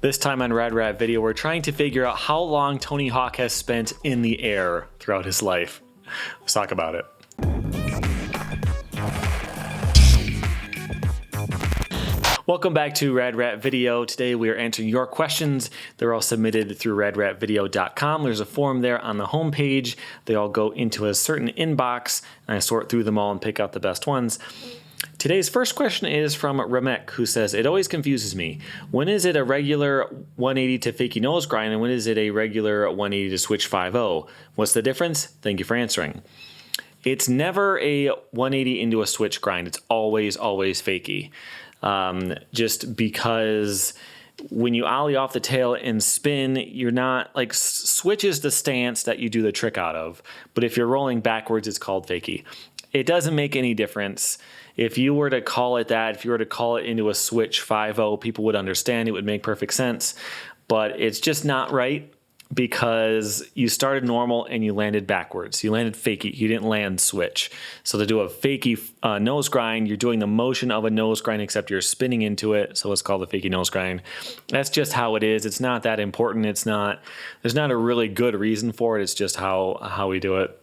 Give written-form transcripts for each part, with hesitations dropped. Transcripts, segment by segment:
This time on Rad Rat Video, we're trying to figure out how long Tony Hawk has spent in the air throughout his life. Let's talk about it. Welcome back to Rad Rat Video. Today we are answering your questions. They're all submitted through radratvideo.com. There's a form there on the homepage. They all go into a certain inbox, and I sort through them all and pick out the best ones. Today's first question is from Ramek, who says, "It always confuses me. When is it a regular 180 to fakie nose grind, and when is it a regular 180 to switch 5-0? What's the difference? Thank you for answering." It's never a 180 into a switch grind. It's always fakie. Just because when you ollie off the tail and spin, you're not like switch is the stance that you do the trick out of. But if you're rolling backwards, it's called fakie. It doesn't make any difference. If you were to call it that, if you were to call it into a switch 5-0, people would understand. It would make perfect sense. But it's just not right because you started normal and you landed backwards. You landed fakie. You didn't land switch. So to do a fakie nose grind, you're doing the motion of a nose grind, except you're spinning into it. So it's called the fakie nose grind. That's just how it is. It's not that important. There's not a really good reason for it. It's just how we do it.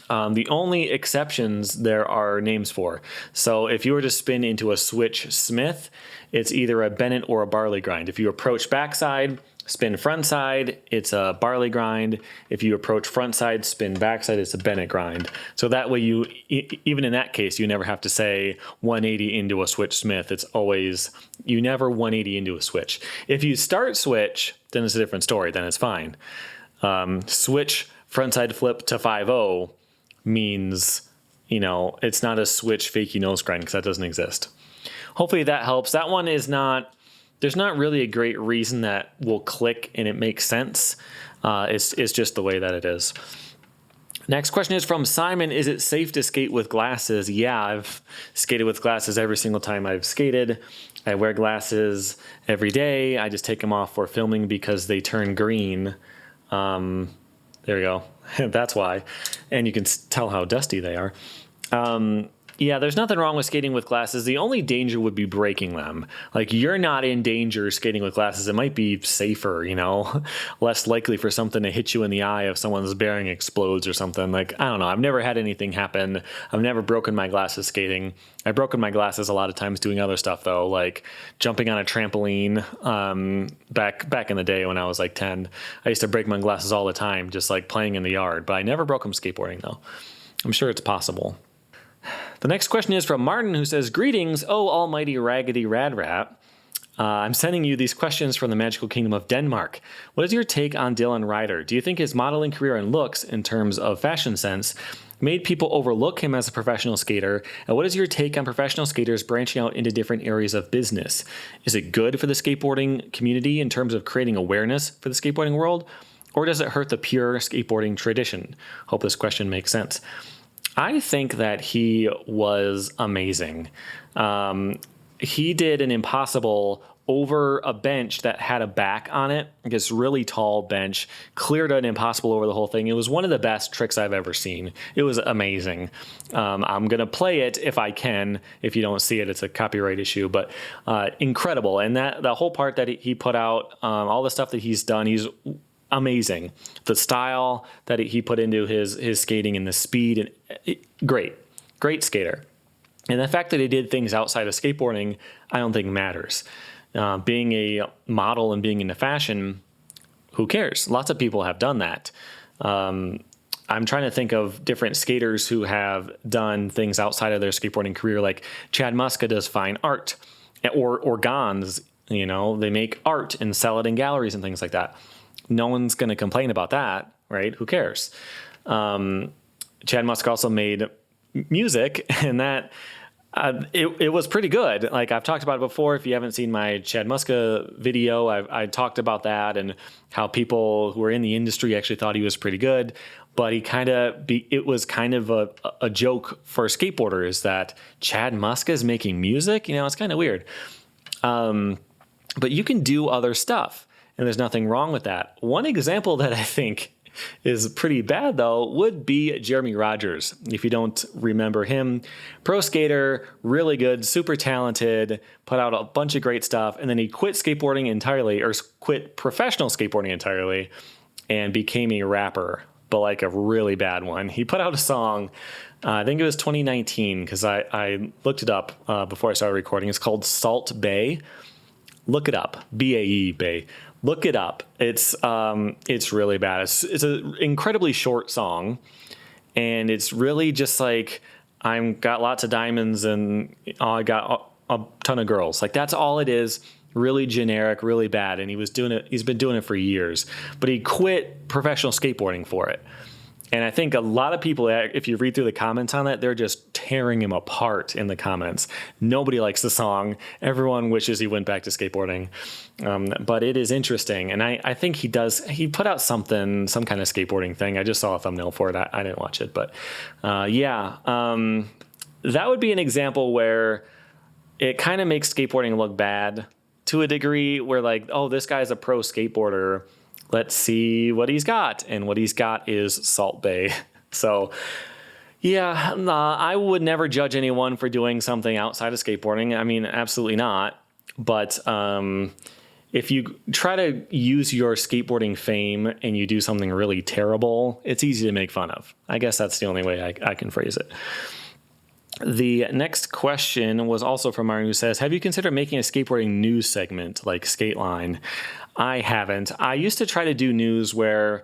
The only exceptions there are names for. So if you were to spin into a switch Smith, it's either a Bennett or a Barley grind. If you approach backside, spin front side, it's a Barley grind. If you approach front side, spin backside, it's a Bennett grind. So that way you, even in that case, you never have to say 180 into a switch Smith. It's always, you never 180 into a switch. If you start switch, then it's a different story. Then it's fine. Switch front side flip to 5-0 means, it's not a switch fakie nose grind because that doesn't exist. Hopefully that helps. That one is not, there's not really a great reason that will click and it makes sense. It's just the way that it is. Next question is from Simon. Is it safe to skate with glasses? Yeah, I've skated with glasses every single time I've skated. I wear glasses every day. I just take them off for filming because they turn green. There we go. That's why. And you can tell how dusty they are. Yeah, there's nothing wrong with skating with glasses. The only danger would be breaking them. Like, you're not in danger skating with glasses. It might be safer, less likely for something to hit you in the eye if someone's bearing explodes or something. Like, I don't know. I've never had anything happen. I've never broken my glasses skating. I've broken my glasses a lot of times doing other stuff, though, like jumping on a trampoline back in the day when I was like 10. I used to break my glasses all the time, just like playing in the yard. But I never broke them skateboarding, though. I'm sure it's possible. The next question is from Martin, who says, "Greetings, oh almighty raggedy rad rat. I'm sending you these questions from the magical kingdom of Denmark. What is your take on Dylan Ryder? Do you think his modeling career and looks, in terms of fashion sense, made people overlook him as a professional skater? And what is your take on professional skaters branching out into different areas of business? Is it good for the skateboarding community in terms of creating awareness for the skateboarding world? Or does it hurt the pure skateboarding tradition?" Hope this question makes sense. I think that he was amazing. He did an impossible over a bench that had a back on it, this really tall bench, cleared an impossible over the whole thing. It was one of the best tricks I've ever seen. It was amazing. I'm going to play it if I can. If you don't see it, it's a copyright issue, but incredible. And that the whole part that he put out, all the stuff that he's done, he's amazing. The style that he put into his skating and the speed, and great skater. And the fact that he did things outside of skateboarding, I don't think matters. Being a model and being into fashion, who cares? Lots of people have done that. I'm trying to think of different skaters who have done things outside of their skateboarding career, like Chad Muska does fine art, or Gons, they make art and sell it in galleries and things like that. No one's going to complain about that, right? Who cares? Chad Muska also made music, and that it was pretty good. Like, I've talked about it before. If you haven't seen my Chad Muska video, I talked about that and how people who are in the industry actually thought he was pretty good. But it was kind of a joke for skateboarders that Chad Muska is making music. It's kind of weird. But you can do other stuff, and there's nothing wrong with that. One example that I think is pretty bad, though, would be Jeremy Rogers. If you don't remember him, pro skater, really good, super talented, put out a bunch of great stuff, and then he quit skateboarding entirely, or quit professional skateboarding entirely, and became a rapper, but like a really bad one. He put out a song, I think it was 2019, because I looked it up before I started recording. It's called Salt Bay. Look it up, BAE Bay. Look it up. It's really bad. It's an incredibly short song, and it's really just like, I've got lots of diamonds and I got a ton of girls. Like, that's all it is. Really generic, really bad. And he's been doing it for years, but he quit professional skateboarding for it. And I think a lot of people, if you read through the comments on that, they're just tearing him apart in the comments. Nobody likes the song. Everyone wishes he went back to skateboarding. But it is interesting. And I think he put out some kind of skateboarding thing. I just saw a thumbnail for it. I didn't watch it, but that would be an example where it kind of makes skateboarding look bad to a degree, where like, oh, this guy's a pro skateboarder. Let's see what he's got. And what he's got is Salt Bay. So, yeah, I would never judge anyone for doing something outside of skateboarding. I mean, absolutely not. But if you try to use your skateboarding fame and you do something really terrible, it's easy to make fun of. I guess that's the only way I can phrase it. The next question was also from Martin, who says, have you considered making a skateboarding news segment like Skateline? I haven't. I used to try to do news where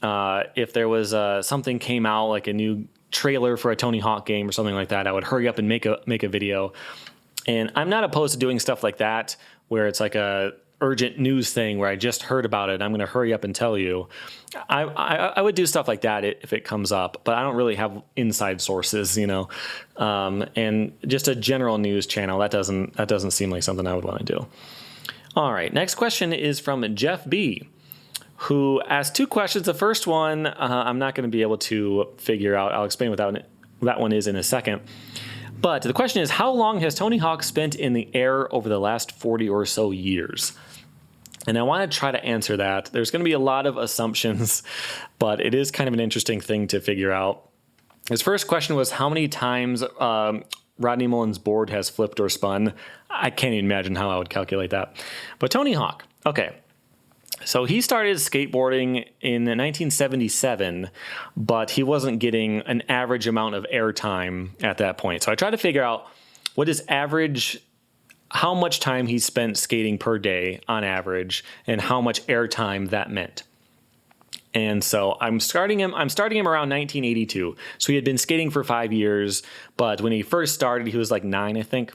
if there was something came out, like a new trailer for a Tony Hawk game or something like that, I would hurry up and make a video. And I'm not opposed to doing stuff like that, where it's like a urgent news thing where I just heard about it. I'm going to hurry up and tell you. I would do stuff like that if it comes up, but I don't really have inside sources, and just a general news channel. That doesn't seem like something I would want to do. All right. Next question is from Jeff B, who asked two questions. The first one, I'm not going to be able to figure out. I'll explain what that one is in a second. But the question is, how long has Tony Hawk spent in the air over the last 40 or so years? And I want to try to answer that. There's going to be a lot of assumptions, but it is kind of an interesting thing to figure out. His first question was how many times Rodney Mullen's board has flipped or spun. I can't even imagine how I would calculate that. But Tony Hawk, okay. So he started skateboarding in 1977, but he wasn't getting an average amount of airtime at that point. So I tried to figure out what is average, how much time he spent skating per day on average, and how much airtime that meant. And so I'm starting him around 1982. So he had been skating for 5 years, but when he first started, he was like 9, I think.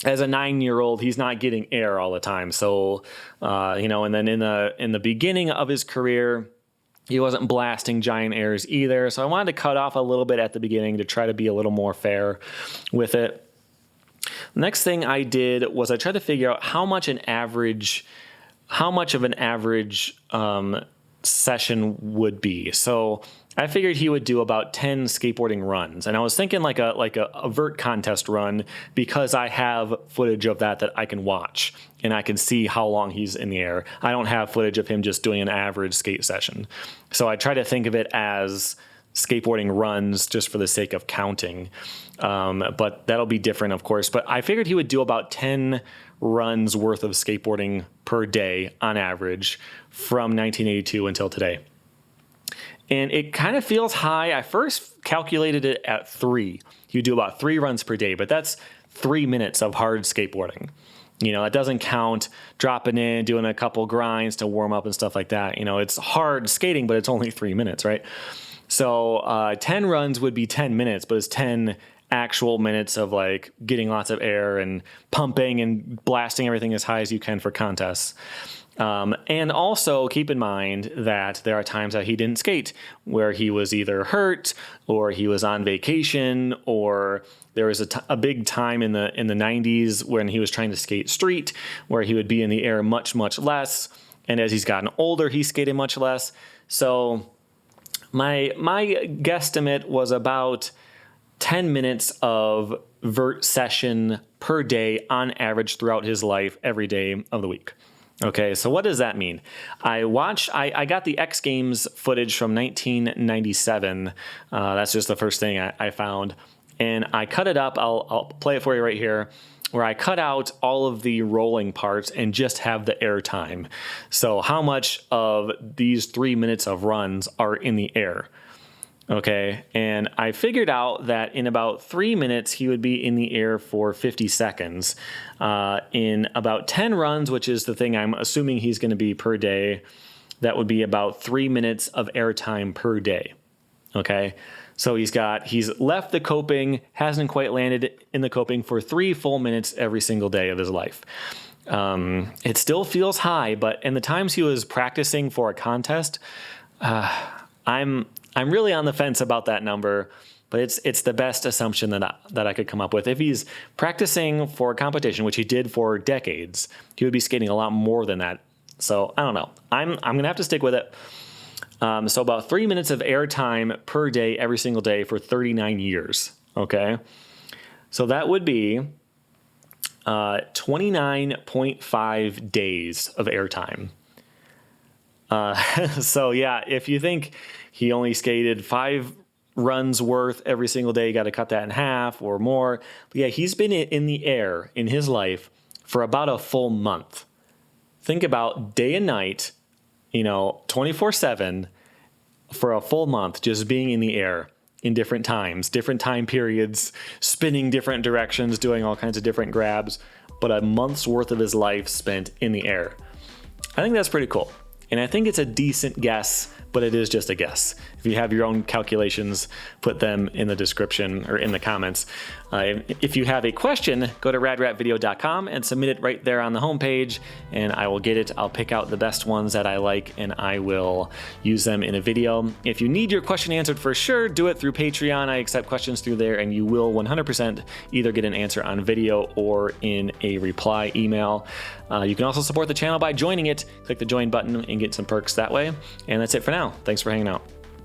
As a 9-year-old, he's not getting air all the time. So, and then in the beginning of his career, he wasn't blasting giant airs either. So I wanted to cut off a little bit at the beginning to try to be a little more fair with it. The next thing I did was I tried to figure out how much of an average session would be. So I figured he would do about 10 skateboarding runs. And I was thinking like a vert contest run, because I have footage of that I can watch and I can see how long he's in the air. I don't have footage of him just doing an average skate session. So I try to think of it as skateboarding runs just for the sake of counting. But that'll be different, of course. But I figured he would do about 10 runs worth of skateboarding per day on average from 1982 until today. And it kind of feels high. I first calculated it at 3. You do about 3 runs per day, but that's 3 minutes of hard skateboarding. It doesn't count dropping in, doing a couple grinds to warm up and stuff like that. It's hard skating, but it's only 3 minutes, right? So 10 runs would be 10 minutes, but it's 10 actual minutes of like getting lots of air and pumping and blasting everything as high as you can for contests. And also keep in mind that there are times that he didn't skate, where he was either hurt or he was on vacation, or there was a big time in the 90s when he was trying to skate street, where he would be in the air much, much less. And as he's gotten older, he skated much less. So my guesstimate was about 10 minutes of vert session per day on average throughout his life, every day of the week. Okay, so what does that mean? I got the X Games footage from 1997. That's just the first thing I found. And I cut it up. I'll play it for you right here, where I cut out all of the rolling parts and just have the air time. So how much of these 3 minutes of runs are in the air? Okay, and I figured out that in about 3 minutes, he would be in the air for 50 seconds. In about 10 runs, which is the thing I'm assuming he's going to be per day, that would be about 3 minutes of airtime per day. Okay, so he's left the coping, hasn't quite landed in the coping for 3 full minutes every single day of his life. It still feels high, but in the times he was practicing for a contest, I'm really on the fence about that number, but it's the best assumption that I could come up with. If he's practicing for a competition, which he did for decades, he would be skating a lot more than that. So I don't know. I'm gonna have to stick with it. So about 3 minutes of air time per day, every single day for 39 years. Okay, so that would be 29.5 days of air time. So yeah, if you think he only skated 5 runs worth every single day, you got to cut that in half or more. But yeah, he's been in the air in his life for about a full month. Think about day and night, 24/7 for a full month, just being in the air in different times, different time periods, spinning different directions, doing all kinds of different grabs, but a month's worth of his life spent in the air. I think that's pretty cool. And I think it's a decent guess, but it is just a guess. If you have your own calculations, put them in the description or in the comments. If you have a question, go to radratvideo.com and submit it right there on the homepage, and I will get it. I'll pick out the best ones that I like, and I will use them in a video. If you need your question answered for sure, do it through Patreon. I accept questions through there, and you will 100% either get an answer on video or in a reply email. You can also support the channel by joining it. Click the join button and get some perks that way. And that's it for now. Thanks for hanging out.